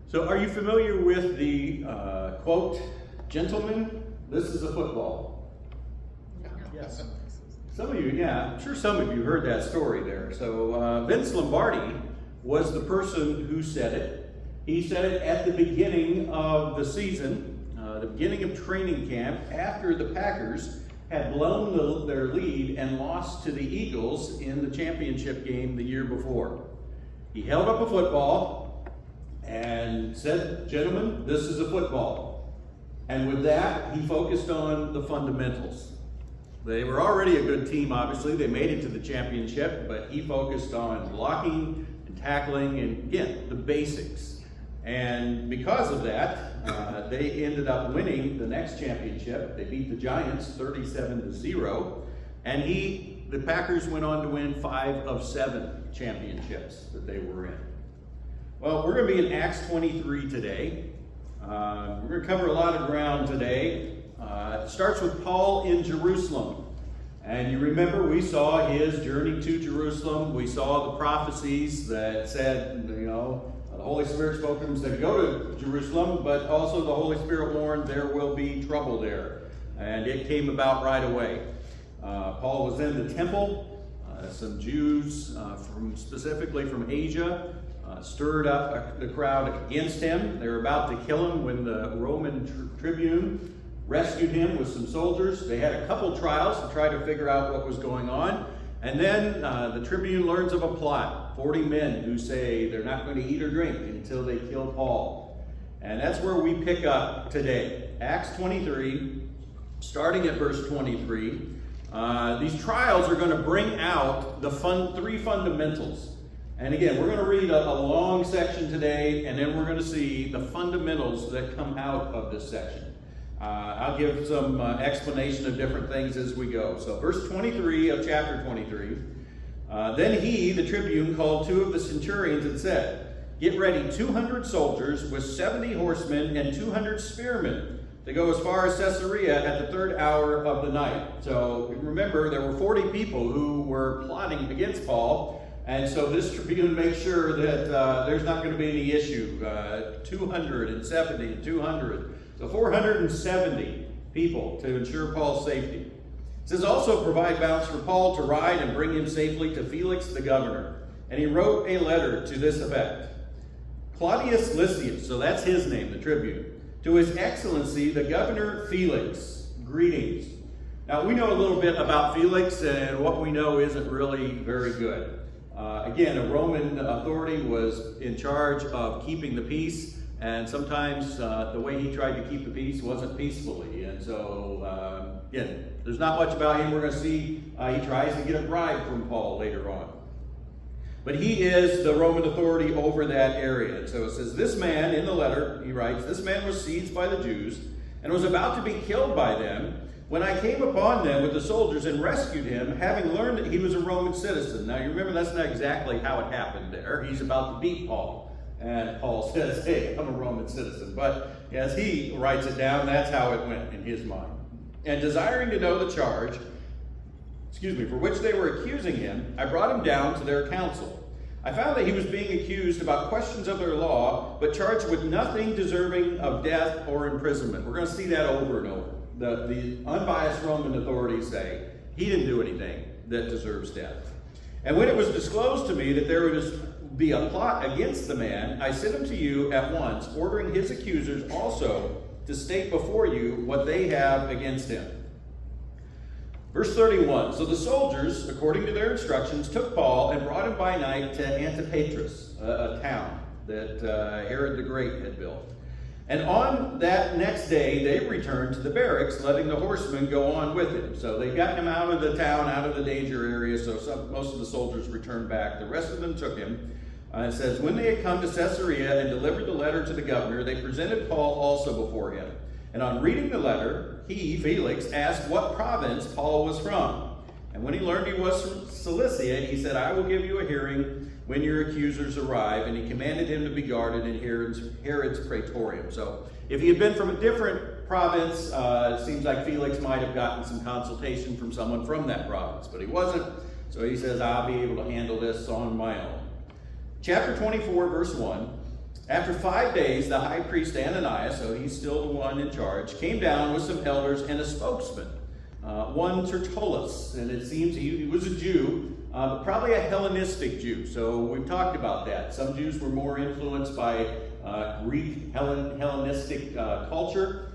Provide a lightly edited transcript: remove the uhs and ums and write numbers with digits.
So are you familiar with the quote, "Gentlemen, this is a football"? Yes. Some of you, yeah, I'm sure some of you heard that story there. So Vince Lombardi was the person who said it. He said it at the beginning of the season, the beginning of training camp, after the Packers had blown their lead and lost to the Eagles in the championship game the year before. He held up a football and said, "Gentlemen, this is a football." And with that, he focused on the fundamentals. They were already a good team, obviously. They made it to the championship, but he focused on blocking and tackling and, again, the basics. And because of that, they ended up winning the next championship. They beat the Giants 37-0. And the Packers went on to win 5 of 7 championships that they were in. Well, we're going to be in Acts 23 today. We're going to cover a lot of ground today. It starts with Paul in Jerusalem. And you remember we saw his journey to Jerusalem. We saw the prophecies that said, the Holy Spirit spoke to him and said, "Go to Jerusalem," but also the Holy Spirit warned there will be trouble there. And it came about right away. Paul was in the temple. Some Jews, specifically from Asia, stirred up the crowd against him. They were about to kill him when the Roman tribune rescued him with some soldiers. They had a couple trials to try to figure out what was going on. And then the tribune learns of a plot. 40 men who say they're not going to eat or drink until they kill Paul. And that's where we pick up today. Acts 23, starting at verse 23. These trials are going to bring out the 3 fundamentals. And again, we're going to read a long section today, and then we're going to see the fundamentals that come out of this section. I'll give some explanation of different things as we go. So verse 23 of chapter 23. Then he, the tribune, called 2 of the centurions and said, "Get ready 200 soldiers with 70 horsemen and 200 spearmen to go as far as Caesarea at the 3rd hour of the night." So remember, there were 40 people who were plotting against Paul. And so this tribune makes sure that there's not going to be any issue. 270 and 200. So 470 people to ensure Paul's safety. It says, "Also provide mounts for Paul to ride and bring him safely to Felix the governor." And he wrote a letter to this effect. "Claudius Lysias," so that's his name, the tribune, "to his excellency, the governor Felix, greetings." Now we know a little bit about Felix, and what we know isn't really very good. Again, a Roman authority was in charge of keeping the peace. And sometimes the way he tried to keep the peace wasn't peacefully. And so, again, there's not much about him. We're going to see he tries to get a bribe from Paul later on. But he is the Roman authority over that area. And so it says, "This man," in the letter, he writes, "This man was seized by the Jews and was about to be killed by them when I came upon them with the soldiers and rescued him, having learned that he was a Roman citizen." Now, you remember that's not exactly how it happened there. He's about to beat Paul. And Paul says, "Hey, I'm a Roman citizen." But as he writes it down, that's how it went in his mind. "And desiring to know the charge, for which they were accusing him, I brought him down to their council. I found that he was being accused about questions of their law, but charged with nothing deserving of death or imprisonment." We're going to see that over and over. The unbiased Roman authorities say he didn't do anything that deserves death. "And when it was disclosed to me that there was be a plot against the man, I sent him to you at once, ordering his accusers also to state before you what they have against him." Verse 31, "So the soldiers, according to their instructions, took Paul and brought him by night to Antipatris, a town that Herod the Great had built. And on that next day, they returned to the barracks, letting the horsemen go on with him." So they got him out of the town, out of the danger area, so most of the soldiers returned back. The rest of them took him. It says, "When they had come to Caesarea and delivered the letter to the governor, they presented Paul also before him. And on reading the letter, he, Felix, asked what province Paul was from. And when he learned he was from Cilicia, he said, 'I will give you a hearing when your accusers arrive.' And he commanded him to be guarded in Herod's praetorium." So if he had been from a different province, it seems like Felix might have gotten some consultation from someone from that province. But he wasn't. So he says, "I'll be able to handle this on my own." Chapter 24, verse 1. After 5 days, the high priest Ananias, so he's still the one in charge, came down with some elders and a spokesman, one Tertullus, and it seems he was a Jew, but probably a Hellenistic Jew. So we've talked about that. Some Jews were more influenced by Greek Hellenistic culture.